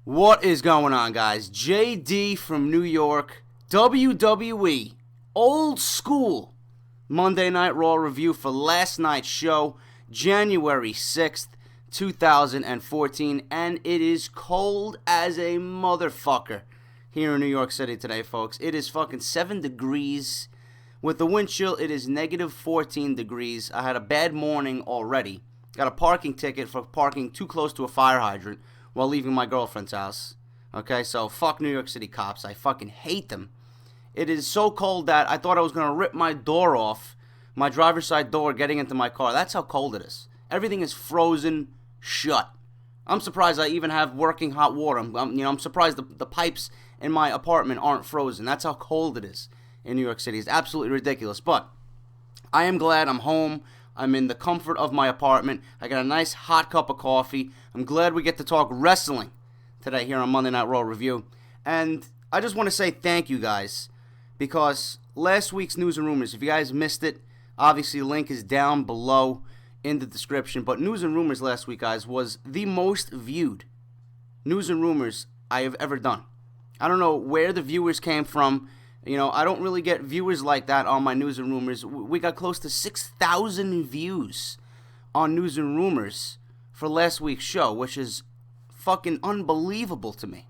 What is going on, guys? JD from New York, WWE Old School Monday Night Raw review for last night's show, January 6th, 2014, and it is cold as a motherfucker here in New York City today, folks. It is fucking 7 degrees. With the wind chill, it is negative 14 degrees. I had a bad morning already. Got a parking ticket for parking too close to a fire hydrant while leaving my girlfriend's house. Okay, so fuck New York City cops. I fucking hate them. It is so cold that I thought I was going to rip my door off, my driver's side door, getting into my car. That's how cold it is. Everything is frozen shut. I'm surprised I even have working hot water. I'm surprised the pipes in my apartment aren't frozen. That's how cold it is in New York City. It's absolutely ridiculous. But I am glad I'm home. I'm in the comfort of my apartment. I got a nice hot cup of coffee. I'm glad we get to talk wrestling today here on Monday Night Raw Review. And I just want to say thank you guys, because last week's News and Rumors, if you guys missed it, obviously the link is down below in the description. But News and Rumors last week, guys, was the most viewed News and Rumors I have ever done. I don't know where the viewers came from. You know, I don't really get viewers like that on my News and Rumors. We got close to 6,000 views on News and Rumors for last week's show, which is fucking unbelievable to me.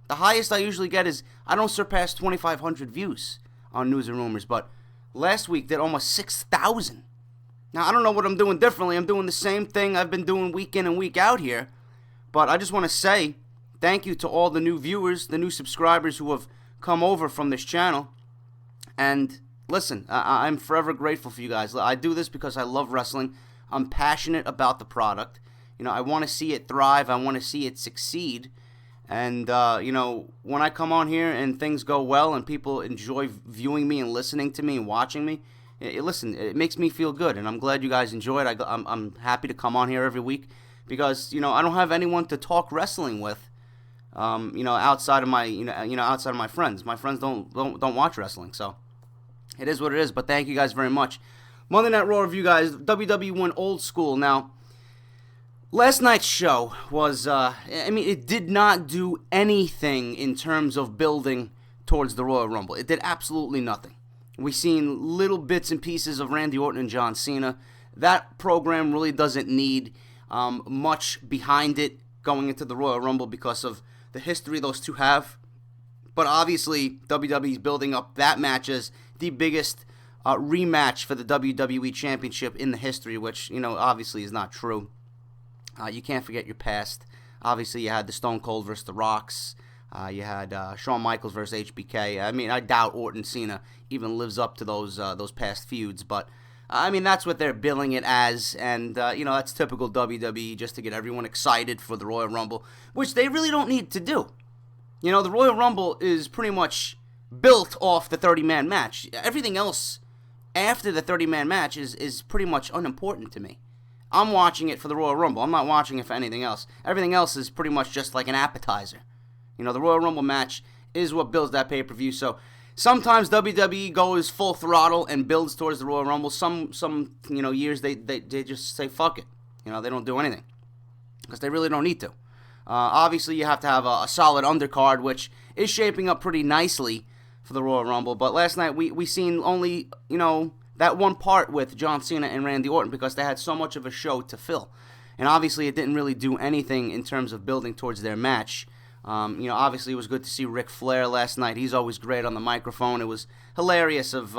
The highest I usually get is, I don't surpass 2,500 views on News and Rumors, but last week did almost 6,000. Now, I don't know what I'm doing differently. I'm doing the same thing I've been doing week in and week out here, but I just want to say thank you to all the new viewers, the new subscribers who have come over from this channel. And listen, I'm forever grateful for you guys. I do this because I love wrestling. I'm passionate about the product. You know, I want to see it thrive. I want to see it succeed. And, when I come on here and things go well and people enjoy viewing me and listening to me and watching me, it makes me feel good. And I'm glad you guys enjoy it. I'm happy to come on here every week because, I don't have anyone to talk wrestling with. Outside of my, outside of my friends. My friends don't watch wrestling, so it is what it is. But thank you guys very much. Monday Night Raw review, guys. WWE went Old School. Now, last night's show was, it did not do anything in terms of building towards the Royal Rumble. It did absolutely nothing. We seen little bits and pieces of Randy Orton and John Cena. That program really doesn't need much behind it going into the Royal Rumble because of the history those two have. But obviously, WWE's building up that match as the biggest rematch for the WWE Championship in the history, which, obviously is not true. You can't forget your past. Obviously, you had the Stone Cold versus the Rocks. You had Shawn Michaels versus HBK. I doubt Orton Cena even lives up to those past feuds, but that's what they're billing it as, and, that's typical WWE, just to get everyone excited for the Royal Rumble, which they really don't need to do. The Royal Rumble is pretty much built off the 30-man match. Everything else after the 30-man match is pretty much unimportant to me. I'm watching it for the Royal Rumble. I'm not watching it for anything else. Everything else is pretty much just like an appetizer. The Royal Rumble match is what builds that pay-per-view, so sometimes WWE goes full throttle and builds towards the Royal Rumble. Some years they just say fuck it. They don't do anything because they really don't need to. Obviously, you have to have a solid undercard, which is shaping up pretty nicely for the Royal Rumble. But last night we seen only that one part with John Cena and Randy Orton because they had so much of a show to fill, and obviously it didn't really do anything in terms of building towards their match. Obviously it was good to see Ric Flair last night. He's always great on the microphone. It was hilarious of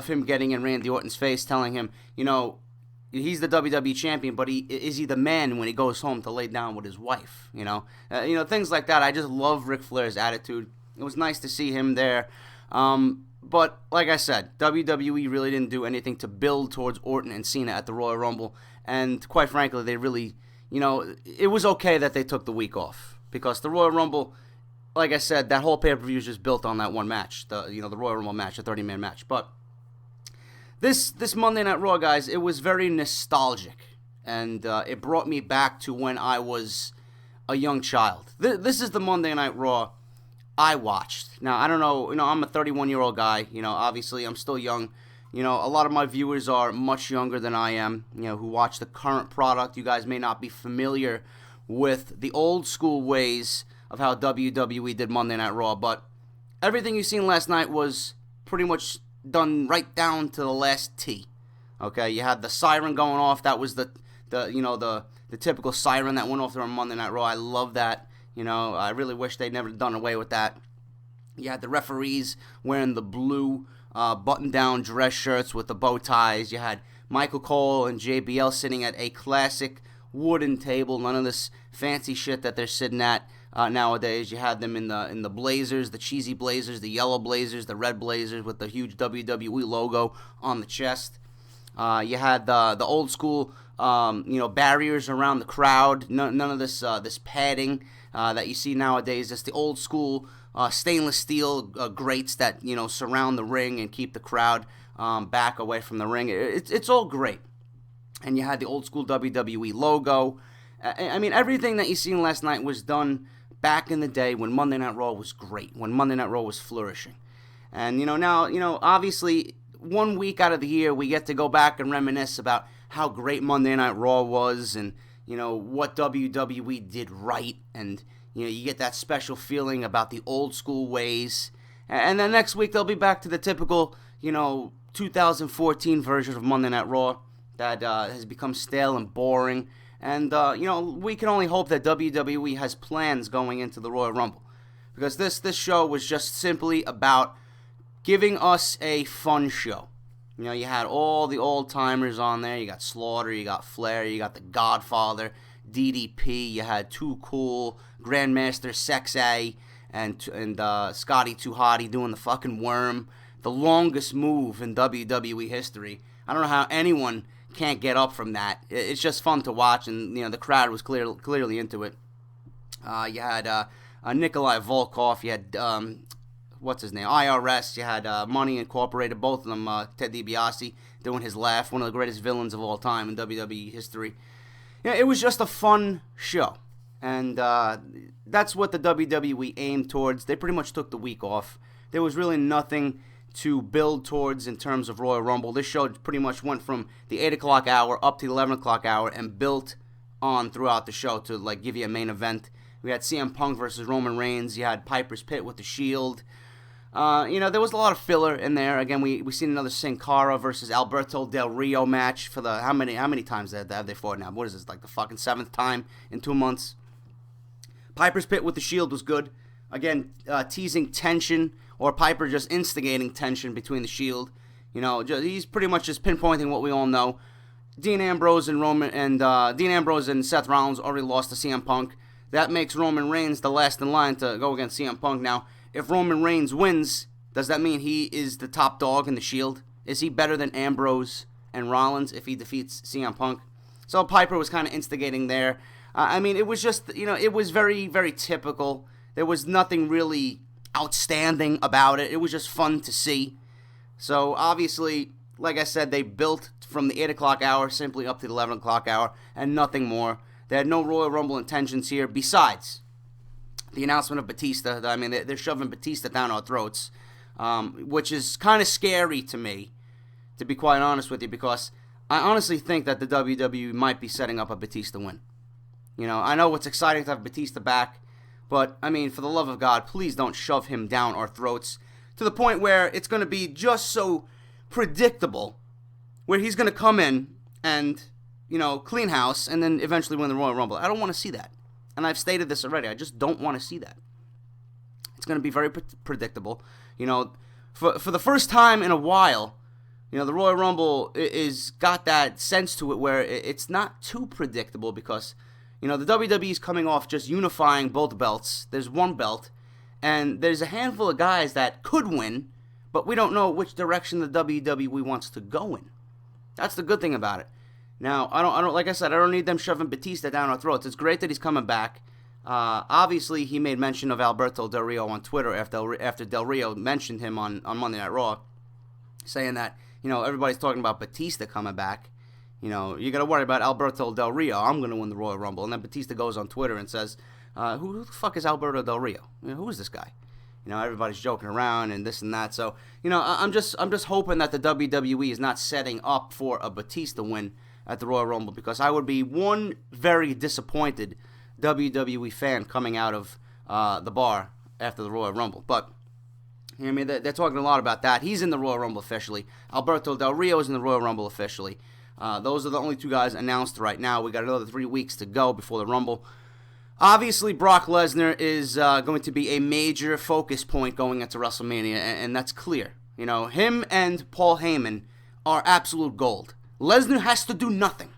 him getting in Randy Orton's face, telling him, he's the WWE champion, but is he the man when he goes home to lay down with his wife? Things like that. I just love Ric Flair's attitude. It was nice to see him there. But like I said, WWE really didn't do anything to build towards Orton and Cena at the Royal Rumble, and quite frankly, they really, it was okay that they took the week off. Because the Royal Rumble, like I said, that whole pay-per-view is just built on that one match, the Royal Rumble match, the 30-man match. But this Monday Night Raw, guys, it was very nostalgic, and it brought me back to when I was a young child. This is the Monday Night Raw I watched. Now, I don't know, I'm a 31-year-old guy. Obviously, I'm still young. A lot of my viewers are much younger than I am, who watch the current product. You guys may not be familiar with the old school ways of how WWE did Monday Night Raw, but everything you seen last night was pretty much done right down to the last T. Okay, you had the siren going off. That was the typical siren that went off during Monday Night Raw. I love that. I really wish they'd never done away with that. You had the referees wearing the blue button-down dress shirts with the bow ties. You had Michael Cole and JBL sitting at a classic wooden table. None of this fancy shit that they're sitting at nowadays. You had them in the blazers, the cheesy blazers, the yellow blazers, the red blazers with the huge WWE logo on the chest. You had the old school, barriers around the crowd. None of this padding that you see nowadays. It's the old school stainless steel grates that surround the ring and keep the crowd back away from the ring. It's all great. And you had the old school WWE logo. I mean, everything that you seen last night was done back in the day when Monday Night Raw was great, when Monday Night Raw was flourishing. And now obviously 1 week out of the year we get to go back and reminisce about how great Monday Night Raw was, and what WWE did right, and you get that special feeling about the old school ways. And then next week they'll be back to the typical 2014 version of Monday Night Raw that has become stale and boring. And we can only hope that WWE has plans going into the Royal Rumble, because this show was just simply about giving us a fun show. You had all the old-timers on there. You got Slaughter, you got Flair, you got The Godfather, DDP, you had Too Cool, Grandmaster Sexay, and Scotty 2 Hotty doing the fucking worm. The longest move in WWE history. I don't know how anyone can't get up from that. It's just fun to watch, and the crowd was clearly into it. You had Nikolai Volkov, you had what's his name, IRS, you had Money Incorporated, both of them, Ted DiBiase doing his laugh, one of the greatest villains of all time in WWE history. It was just a fun show, and that's what the WWE aimed towards. They pretty much took the week off. There was really nothing to build towards in terms of Royal Rumble. This show pretty much went from the 8 o'clock hour up to the 11 o'clock hour and built on throughout the show to give you a main event. We had CM Punk versus Roman Reigns. You had Piper's Pit with the Shield. There was a lot of filler in there. Again, we seen another Sin Cara versus Alberto Del Rio match for the how many times have they fought now? What is this, the fucking 7th time in 2 months? Piper's Pit with the Shield was good. Again, teasing tension, or Piper just instigating tension between the Shield. He's pretty much just pinpointing what we all know. Dean Ambrose and Seth Rollins already lost to CM Punk. That makes Roman Reigns the last in line to go against CM Punk. Now, if Roman Reigns wins, does that mean he is the top dog in the Shield? Is he better than Ambrose and Rollins if he defeats CM Punk? So Piper was kind of instigating there. It was just, it was very, very typical. There was nothing really outstanding about it. It was just fun to see. So obviously, like I said, they built from the 8 o'clock hour simply up to the 11 o'clock hour and nothing more. They had no Royal Rumble intentions here besides the announcement of Batista. They're shoving Batista down our throats, which is kind of scary to me, to be quite honest with you, because I honestly think that the WWE might be setting up a Batista win. I know it's exciting to have Batista back, but, for the love of God, please don't shove him down our throats to the point where it's going to be just so predictable, where he's going to come in and, clean house and then eventually win the Royal Rumble. I don't want to see that. And I've stated this already. I just don't want to see that. It's going to be very predictable. For the first time in a while, the Royal Rumble is got that sense to it where it's not too predictable, because the WWE is coming off just unifying both belts. There's one belt, and there's a handful of guys that could win, but we don't know which direction the WWE wants to go in. That's the good thing about it. Now, I don't. Like I said, I don't need them shoving Batista down our throats. It's great that he's coming back. Obviously, he made mention of Alberto Del Rio on Twitter after Del Rio mentioned him on Monday Night Raw, saying that everybody's talking about Batista coming back. You got to worry about Alberto Del Rio. I'm going to win the Royal Rumble. And then Batista goes on Twitter and says, who the fuck is Alberto Del Rio? Who is this guy? Everybody's joking around and this and that. So, I'm just hoping that the WWE is not setting up for a Batista win at the Royal Rumble, because I would be one very disappointed WWE fan coming out of the bar after the Royal Rumble. But, you know what I mean, they're talking a lot about that. He's in the Royal Rumble officially. Alberto Del Rio is in the Royal Rumble officially. Those are the only two guys announced right now. We got another 3 weeks to go before the Rumble. Obviously, Brock Lesnar is going to be a major focus point going into WrestleMania, and that's clear. You know, him and Paul Heyman are absolute gold. Lesnar has to do nothing.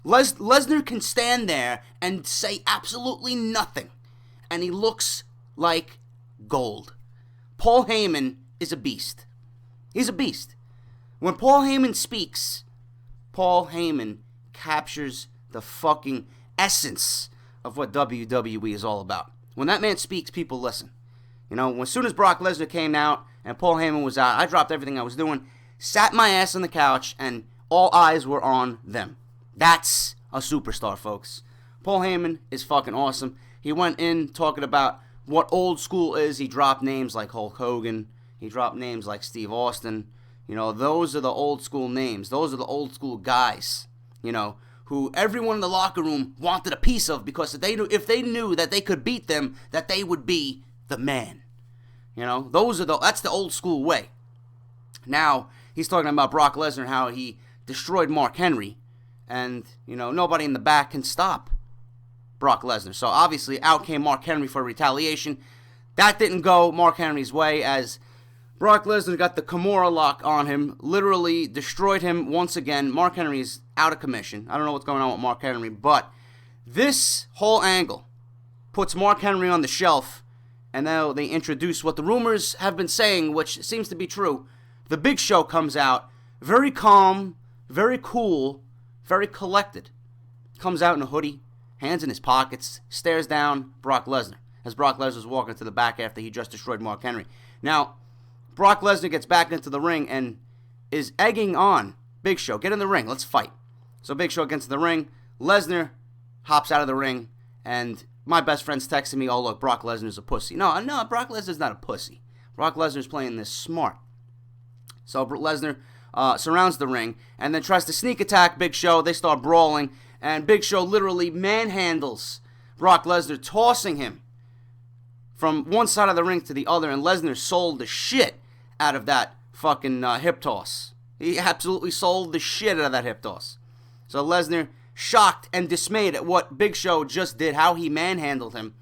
Lesnar can stand there and say absolutely nothing, and he looks like gold. Paul Heyman is a beast. He's a beast. When Paul Heyman speaks, Paul Heyman captures the fucking essence of what WWE is all about. When that man speaks, people listen. You know, as soon as Brock Lesnar came out and Paul Heyman was out, I dropped everything I was doing, sat my ass on the couch, and all eyes were on them. That's a superstar, folks. Paul Heyman is fucking awesome. He went in talking about what old school is. He dropped names like Hulk Hogan. He dropped names like Steve Austin. You know, those are the old school names. Those are the old school guys, you know, who everyone in the locker room wanted a piece of, because if they knew that they could beat them, that they would be the man. You know, that's the old school way. Now, he's talking about Brock Lesnar, how he destroyed Mark Henry, and, you know, nobody in the back can stop Brock Lesnar. So, obviously, out came Mark Henry for retaliation. That didn't go Mark Henry's way, as Brock Lesnar got the Kimura lock on him, literally destroyed him once again. Mark Henry is out of commission. I don't know what's going on with Mark Henry, but this whole angle puts Mark Henry on the shelf, and now they introduce what the rumors have been saying, which seems to be true. The Big Show comes out, very calm, very cool, very collected. Comes out in a hoodie, hands in his pockets, stares down Brock Lesnar, as Brock Lesnar's walking to the back after he just destroyed Mark Henry. Now, Brock Lesnar gets back into the ring and is egging on Big Show. Get in the ring. Let's fight. So Big Show gets in the ring. Lesnar hops out of the ring. And my best friend's texting me, oh, look, Brock Lesnar's a pussy. No, Brock Lesnar's not a pussy. Brock Lesnar's playing this smart. So Lesnar surrounds the ring and then tries to sneak attack Big Show. They start brawling. And Big Show literally manhandles Brock Lesnar, tossing him from one side of the ring to the other. And Lesnar sold the shit out of that fucking hip toss. He absolutely sold the shit out of that hip toss. So Lesnar, shocked and dismayed at what Big Show just did, how he manhandled him.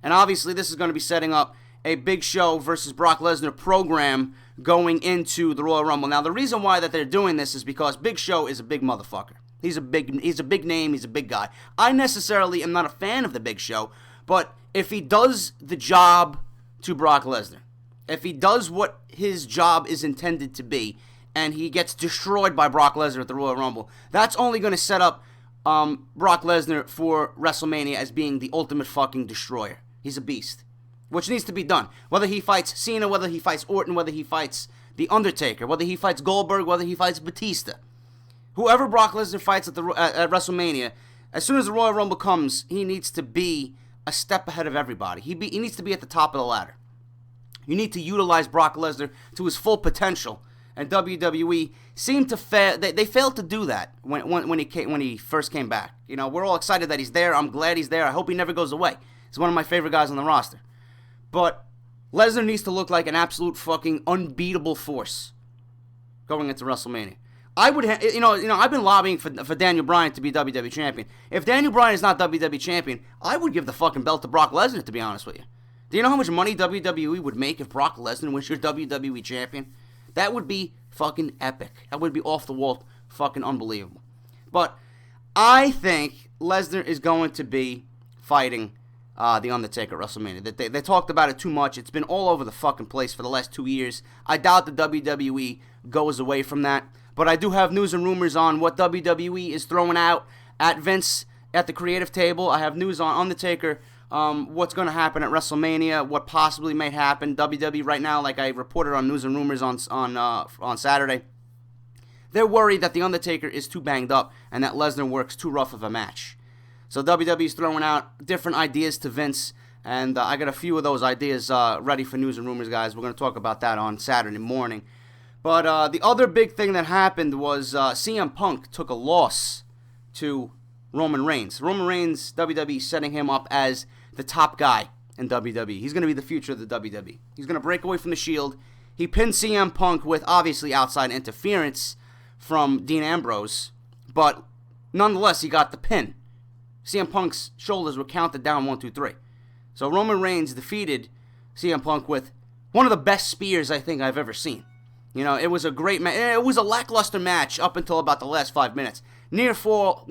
And obviously this is going to be setting up a Big Show versus Brock Lesnar program going into the Royal Rumble. Now the reason why that they're doing this is because Big Show is a big motherfucker. He's a big name, he's a big guy. I necessarily am not a fan of the Big Show, but if he does the job to Brock Lesnar, if he does what his job is intended to be, and he gets destroyed by Brock Lesnar at the Royal Rumble, that's only going to set up Brock Lesnar for WrestleMania as being the ultimate fucking destroyer. He's a beast, which needs to be done. Whether he fights Cena, whether he fights Orton, whether he fights The Undertaker, whether he fights Goldberg, whether he fights Batista. Whoever Brock Lesnar fights at WrestleMania, as soon as the Royal Rumble comes, he needs to be a step ahead of everybody. He needs to be at the top of the ladder. You need to utilize Brock Lesnar to his full potential, and WWE seemed to fail. They failed to do that when he first came back. You know, we're all excited that he's there. I'm glad he's there. I hope he never goes away. He's one of my favorite guys on the roster. But Lesnar needs to look like an absolute fucking unbeatable force going into WrestleMania. I would, I've been lobbying for Daniel Bryan to be WWE champion. If Daniel Bryan is not WWE champion, I would give the fucking belt to Brock Lesnar, to be honest with you. Do you know how much money WWE would make if Brock Lesnar was your WWE champion? That would be fucking epic. That would be off the wall, fucking unbelievable. But I think Lesnar is going to be fighting The Undertaker at WrestleMania. They talked about it too much. It's been all over the fucking place for the last 2 years. I doubt the WWE goes away from that. But I do have news and rumors on what WWE is throwing out at Vince at the creative table. I have news on Undertaker, what's going to happen at WrestleMania, what possibly may happen. WWE right now, like I reported on News and Rumors on Saturday, they're worried that The Undertaker is too banged up and that Lesnar works too rough of a match. So WWE is throwing out different ideas to Vince, and I got a few of those ideas ready for News and Rumors, guys. We're going to talk about that on Saturday morning. But the other big thing that happened was CM Punk took a loss to Roman Reigns. Roman Reigns, WWE setting him up as the top guy in WWE. He's going to be the future of the WWE. He's going to break away from the Shield. He pinned CM Punk with obviously outside interference from Dean Ambrose, but nonetheless, he got the pin. CM Punk's shoulders were counted down 1, 2, 3. So Roman Reigns defeated CM Punk with one of the best spears I think I've ever seen. You know, it was a great match. It was a lackluster match up until about the last 5 minutes. Near fall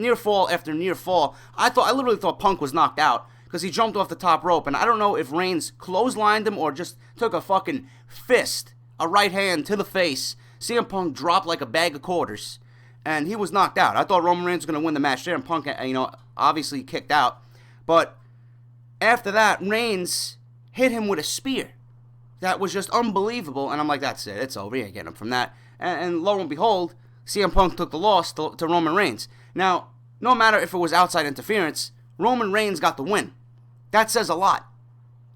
after near fall. I literally thought Punk was knocked out because he jumped off the top rope, and I don't know if Reigns clotheslined him or just took a fucking fist, a right hand to the face. CM Punk dropped like a bag of quarters, and he was knocked out. I thought Roman Reigns was going to win the match there, and Punk, obviously kicked out. But after that, Reigns hit him with a spear. That was just unbelievable, and I'm like, that's it. It's over. You ain't getting him from that. And lo and behold, CM Punk took the loss to Roman Reigns. Now, no matter if it was outside interference, Roman Reigns got the win. That says a lot.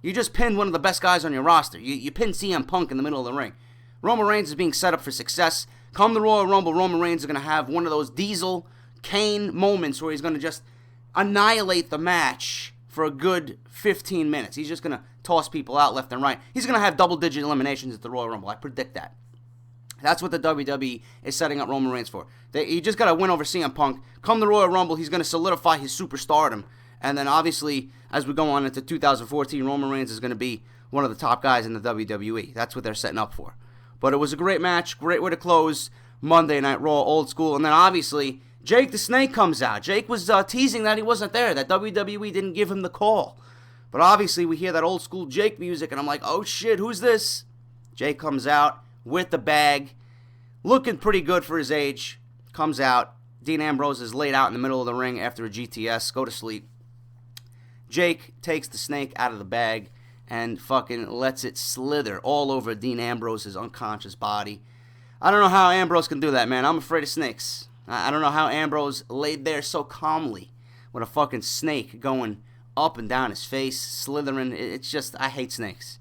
You just pinned one of the best guys on your roster. You pinned CM Punk in the middle of the ring. Roman Reigns is being set up for success. Come the Royal Rumble, Roman Reigns is going to have one of those Diesel, Kane moments where he's going to just annihilate the match for a good 15 minutes. He's just going to toss people out left and right. He's going to have double-digit eliminations at the Royal Rumble. I predict that. That's what the WWE is setting up Roman Reigns for. He just got to win over CM Punk. Come the Royal Rumble, he's going to solidify his superstardom. And then obviously, as we go on into 2014, Roman Reigns is going to be one of the top guys in the WWE. That's what they're setting up for. But it was a great match, great way to close Monday Night Raw, old school. And then obviously, Jake the Snake comes out. Jake was teasing that he wasn't there, that WWE didn't give him the call. But obviously, we hear that old school Jake music, and I'm like, oh shit, who's this? Jake comes out with the bag, looking pretty good for his age. Comes out. Dean Ambrose is laid out in the middle of the ring after a GTS. Go to sleep. Jake takes the snake out of the bag and fucking lets it slither all over Dean Ambrose's unconscious body. I don't know how Ambrose can do that, man. I'm afraid of snakes. I don't know how Ambrose laid there so calmly with a fucking snake going up and down his face, slithering. It's just, I hate snakes.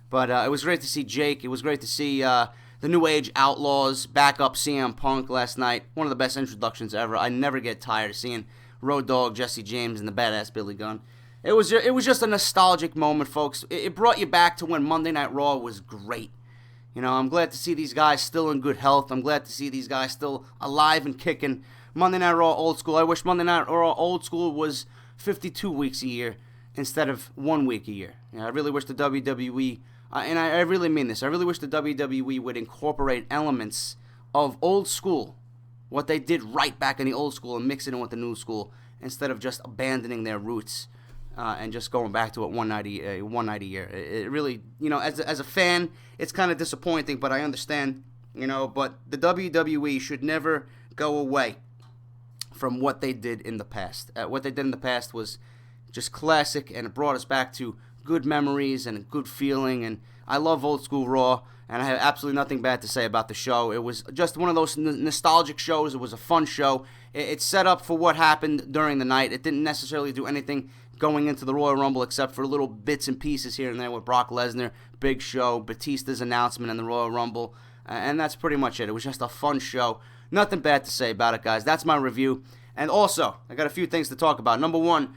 But it was great to see Jake. It was great to see the New Age Outlaws back up CM Punk last night. One of the best introductions ever. I never get tired of seeing Road Dogg, Jesse James, and the badass Billy Gunn. It was just a nostalgic moment, folks. It brought you back to when Monday Night Raw was great. You know, I'm glad to see these guys still in good health. I'm glad to see these guys still alive and kicking. Monday Night Raw old school. I wish Monday Night Raw old school was 52 weeks a year instead of 1 week a year. You know, I really wish the WWE, and I really mean this, I really wish the WWE would incorporate elements of old school, what they did right back in the old school, and mix it in with the new school instead of just abandoning their roots. And just going back to it one night a year. It really, you know, as a fan, it's kind of disappointing, but I understand, you know, but the WWE should never go away from what they did in the past. What they did in the past was just classic, and it brought us back to good memories and a good feeling, and I love old school Raw, and I have absolutely nothing bad to say about the show. It was just one of those nostalgic shows. It was a fun show. It's set up for what happened during the night. It didn't necessarily do anything going into the Royal Rumble except for little bits and pieces here and there with Brock Lesnar, Big Show, Batista's announcement in the Royal Rumble, and that's pretty much it. It was just a fun show. Nothing bad to say about it, guys. That's my review. And also, I got a few things to talk about. Number one,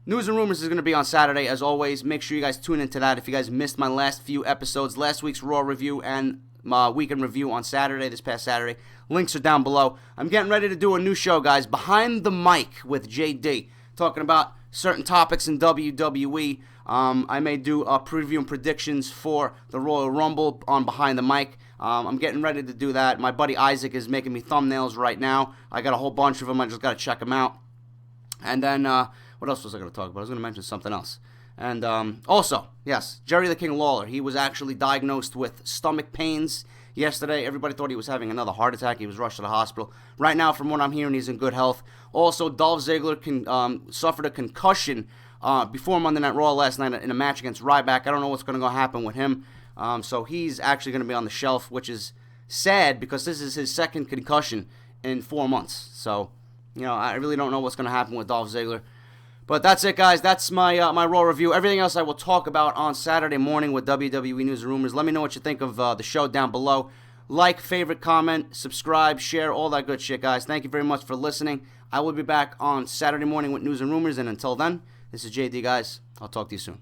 News and Rumors is going to be on Saturday, as always. Make sure you guys tune into that. If you guys missed my last few episodes, last week's Raw review and my weekend review on Saturday, this past Saturday, links are down below. I'm getting ready to do a new show, guys, Behind the Mic with JD, talking about certain topics in WWE. I may do a preview and predictions for the Royal Rumble on Behind the Mic. I'm getting ready to do that. My buddy Isaac is making me thumbnails right now. I got a whole bunch of them. I just got to check them out. And then, what else was I going to talk about? I was going to mention something else. And also, yes, Jerry the King Lawler. He was actually diagnosed with stomach pains yesterday. Everybody thought he was having another heart attack. He was rushed to the hospital. Right now, from what I'm hearing, he's in good health. Also, Dolph Ziggler suffered a concussion before Monday Night Raw last night in a match against Ryback. I don't know what's going to happen with him. So he's actually going to be on the shelf, which is sad because this is his second concussion in 4 months. So, you know, I really don't know what's going to happen with Dolph Ziggler. But that's it, guys. That's my my Raw review. Everything else I will talk about on Saturday morning with WWE News and Rumors. Let me know what you think of the show down below. Like, favorite, comment, subscribe, share, all that good shit, guys. Thank you very much for listening. I will be back on Saturday morning with News and Rumors. And until then, this is JD, guys. I'll talk to you soon.